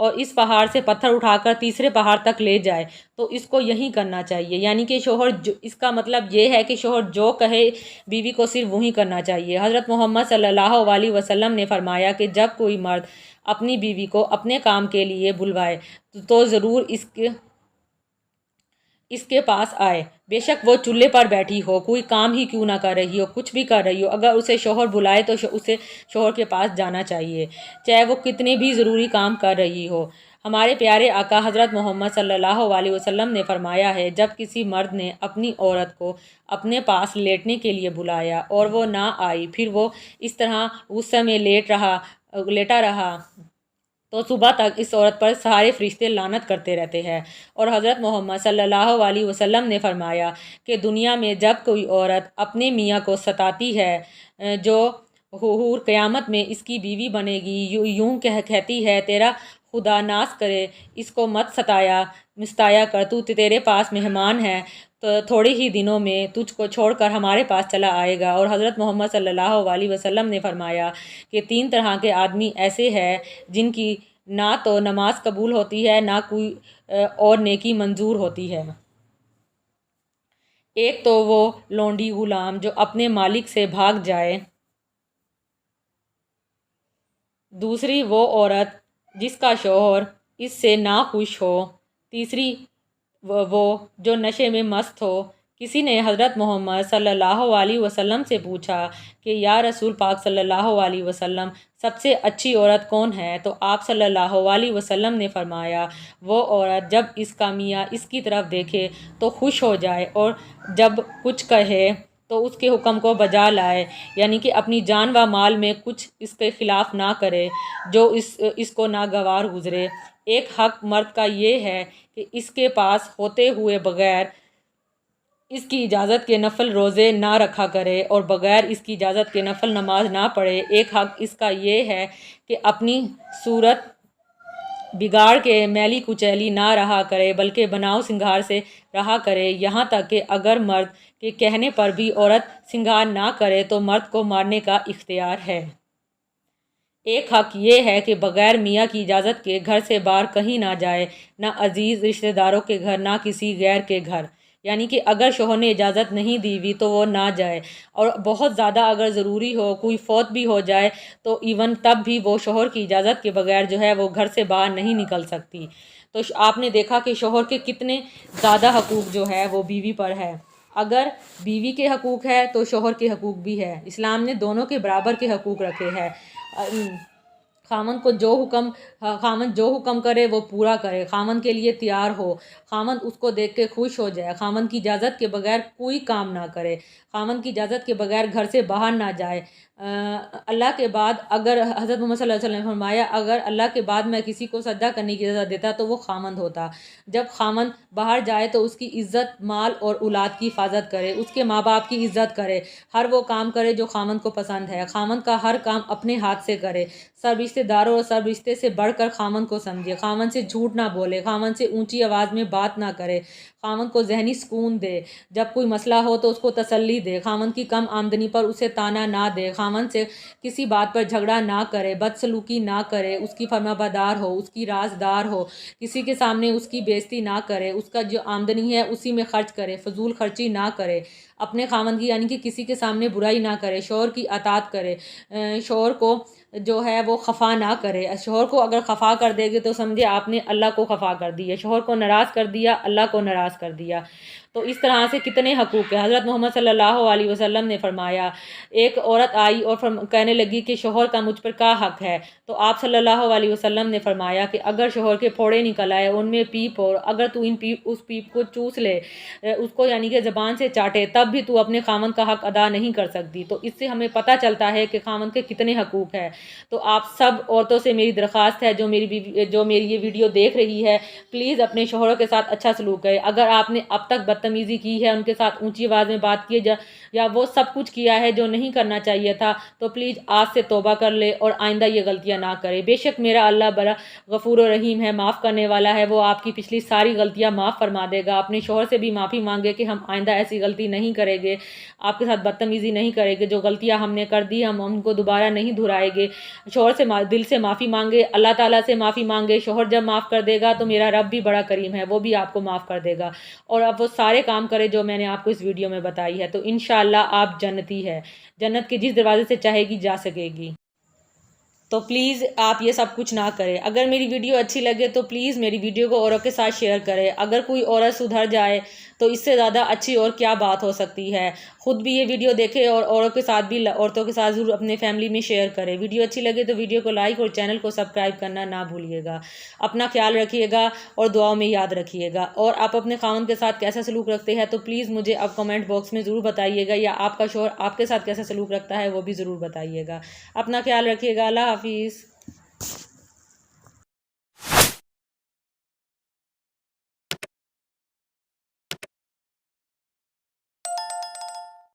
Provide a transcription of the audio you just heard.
اور اس پہاڑ سے پتھر اٹھا کر تیسرے پہاڑ تک لے جائے تو اس کو یہی کرنا چاہیے، یعنی کہ شوہر اس کا مطلب یہ ہے کہ شوہر جو کہے بیوی کو صرف وہی کرنا چاہیے۔ حضرت محمد صلی اللہ علیہ وسلم نے فرمایا کہ جب کوئی مرد اپنی بیوی کو اپنے کام کے لیے بلوائے تو ضرور اس کے پاس آئے، بے شک وہ چولہے پر بیٹھی ہو، کوئی کام ہی کیوں نہ کر رہی ہو، کچھ بھی کر رہی ہو، اگر اسے شوہر بلائے تو اسے شوہر کے پاس جانا چاہیے، چاہے وہ کتنے بھی ضروری کام کر رہی ہو۔ ہمارے پیارے آقا حضرت محمد صلی اللہ علیہ وسلم نے فرمایا ہے، جب کسی مرد نے اپنی عورت کو اپنے پاس لیٹنے کے لیے بلایا اور وہ نہ آئی، پھر وہ اس طرح غصے میں لیٹا رہا تو صبح تک اس عورت پر سارے فرشتے لعنت کرتے رہتے ہیں۔ اور حضرت محمد صلی اللہ علیہ وسلم نے فرمایا کہ دنیا میں جب کوئی عورت اپنے میاں کو ستاتی ہے، جو حور قیامت میں اس کی بیوی بنے گی، یوں کہتی ہے، تیرا خدا ناز کرے، اس کو مت مستایا کر، تو تیرے پاس مہمان ہے تو تھوڑے ہی دنوں میں تجھ کو چھوڑ کر ہمارے پاس چلا آئے گا۔ اور حضرت محمد صلی اللہ علیہ وسلم نے فرمایا کہ 3 طرح کے آدمی ایسے ہیں جن کی نہ تو نماز قبول ہوتی ہے، نہ کوئی اور نیکی منظور ہوتی ہے۔ ایک تو وہ لونڈی غلام جو اپنے مالک سے بھاگ جائے، دوسری وہ عورت جس کا شوہر اس سے ناخوش ہو، تیسری وہ جو نشے میں مست ہو۔ کسی نے حضرت محمد صلی اللہ علیہ وسلم سے پوچھا کہ یا رسول پاک صلی اللہ علیہ وسلم، سب سے اچھی عورت کون ہے؟ تو آپ صلی اللہ علیہ وسلم نے فرمایا، وہ عورت جب اس کا میاں اس کی طرف دیکھے تو خوش ہو جائے اور جب کچھ کہے تو اس کے حکم کو بجا لائے، یعنی کہ اپنی جان و مال میں کچھ اس کے خلاف نہ کرے جو اس کو ناگوار گزرے۔ ایک حق مرد کا یہ ہے کہ اس کے پاس ہوتے ہوئے بغیر اس کی اجازت کے نفل روزے نہ رکھا کرے اور بغیر اس کی اجازت کے نفل نماز نہ پڑھے۔ ایک حق اس کا یہ ہے کہ اپنی صورت بگاڑ کے میلی کچیلی نہ رہا کرے بلکہ بناؤ سنگھار سے رہا کرے، یہاں تک کہ اگر مرد کے کہنے پر بھی عورت سنگھار نہ کرے تو مرد کو مارنے کا اختیار ہے۔ ایک حق یہ ہے کہ بغیر میاں کی اجازت کے گھر سے باہر کہیں نہ جائے، نہ عزیز رشتہ داروں کے گھر، نہ کسی غیر کے گھر، یعنی کہ اگر شوہر نے اجازت نہیں دی ہوئی تو وہ نہ جائے، اور بہت زیادہ اگر ضروری ہو، کوئی فوت بھی ہو جائے تو ایون تب بھی وہ شوہر کی اجازت کے بغیر جو ہے وہ گھر سے باہر نہیں نکل سکتی۔ تو آپ نے دیکھا کہ شوہر کے کتنے زیادہ حقوق جو ہے وہ بیوی پر ہے۔ اگر بیوی کے حقوق ہے تو شوہر کے حقوق بھی ہے، اسلام نے دونوں کے برابر کے حقوق رکھے ہیں۔ خامند جو حکم کرے وہ پورا کرے، خامند کے لیے تیار ہو، خامند اس کو دیکھ کے خوش ہو جائے، خامند کی اجازت کے بغیر کوئی کام نہ کرے، خامند کی اجازت کے بغیر گھر سے باہر نہ جائے۔ اللہ کے بعد اگر حضرت محمد صلی اللہ علیہ وسلم نے فرمایا، اگر اللہ کے بعد میں کسی کو سجدہ کرنے کی اجازت دیتا تو وہ خامند ہوتا۔ جب خامند باہر جائے تو اس کی عزت، مال اور اولاد کی حفاظت کرے، اس کے ماں باپ کی عزت کرے، ہر وہ کام کرے جو خامند کو پسند ہے، خامند کا ہر کام اپنے ہاتھ سے کرے، سب رشتے داروں اور سب رشتے سے بڑھ کر خامند کو سمجھے، خامند سے جھوٹ نہ بولے، خامند سے اونچی آواز میں بات نہ کرے، خامند کو ذہنی سکون دے، جب کوئی مسئلہ ہو تو اس کو تسلی دے، خامند کی کم آمدنی پر اسے طعنہ نہ دے، خامند سے کسی بات پر جھگڑا نہ کرے، بدسلوکی نہ کرے، اس کی فرمانبردار ہو، اس کی رازدار ہو، کسی کے سامنے اس کی بےزتی نہ کرے، اس کا جو آمدنی ہے اسی میں خرچ کرے، فضول خرچی نہ کرے، اپنے خامند کی یعنی کہ کسی کے سامنے برائی نہ کرے، شوہر کی اطاعت کرے، شوہر کو جو ہے وہ خفا نہ کرے۔ شوہر کو اگر خفا کر دے گے تو سمجھے آپ نے اللہ کو خفا کر دیا، شوہر کو ناراض کر دیا، اللہ کو ناراض کر دیا۔ تو اس طرح سے کتنے حقوق ہیں۔ حضرت محمد صلی اللہ علیہ وسلم نے فرمایا، ایک عورت آئی اور کہنے لگی کہ شوہر کا مجھ پر کیا حق ہے؟ تو آپ صلی اللہ علیہ وسلم نے فرمایا کہ اگر شوہر کے پھوڑے نکل آئے، ان میں پیپ ہو، اگر تو اس پیپ کو چوس لے، اس کو یعنی کہ زبان سے چاٹے، تب بھی تو اپنے خامند کا حق ادا نہیں کر سکتی۔ تو اس سے ہمیں پتہ چلتا ہے کہ خامند کے کتنے حقوق ہیں۔ تو آپ سب عورتوں سے میری درخواست ہے جو میری یہ ویڈیو دیکھ رہی ہے، پلیز اپنے شوہروں کے ساتھ اچھا سلوک کرے۔ اگر آپ نے اب تک بدتمیزی کی ہے، ان کے ساتھ اونچی آواز میں بات کی ہے یا وہ سب کچھ کیا ہے جو نہیں کرنا چاہیے تھا، تو پلیز آج سے توبہ کر لے اور آئندہ یہ غلطیاں نہ کرے۔ بے شک میرا اللہ بڑا غفور و رحیم ہے، معاف کرنے والا ہے، وہ آپ کی پچھلی ساری غلطیاں معاف فرما دے گا۔ اپنے شوہر سے بھی معافی مانگے کہ ہم آئندہ ایسی غلطی نہیں کریں گے، آپ کے ساتھ بدتمیزی نہیں کریں گے، جو غلطیاں ہم نے کر دی ہم ان کو دوبارہ نہیں دہرائیں گے۔ شوہر سے دل سے معافی مانگے، اللہ تعالیٰ سے معافی مانگے۔ شوہر جب معاف کر دے گا تو میرا رب بھی بڑا کریم ہے، وہ بھی آپ کو معاف کر دے گا۔ اور اب وہ سارے کام کرے جو میں نے آپ کو اس ویڈیو میں بتائی ہے، تو انشاءاللہ آپ جنتی ہے، جنت کے جس دروازے سے چاہے گی جا سکے گی۔ تو پلیز آپ یہ سب کچھ نہ کریں۔ اگر میری ویڈیو اچھی لگے تو پلیز میری ویڈیو کو اوروں کے ساتھ شیئر کریں۔ اگر کوئی عورت سدھر جائے تو اس سے زیادہ اچھی اور کیا بات ہو سکتی ہے۔ خود بھی یہ ویڈیو دیکھیں اور عورتوں کے ساتھ ضرور اپنے فیملی میں شیئر کریں۔ ویڈیو اچھی لگے تو ویڈیو کو لائک اور چینل کو سبسکرائب کرنا نہ بھولیے گا۔ اپنا خیال رکھیے گا اور دعاؤں میں یاد رکھیے گا۔ اور آپ اپنے خاوند کے ساتھ کیسا سلوک رکھتے ہیں تو پلیز مجھے اب کمنٹ باکس میں ضرور بتائیے گا، یا آپ کا شوہر آپ کے ساتھ کیسا سلوک رکھتا ہے وہ بھی ضرور بتائیے گا۔ اپنا خیال رکھیے گا۔ اللہ حافظ۔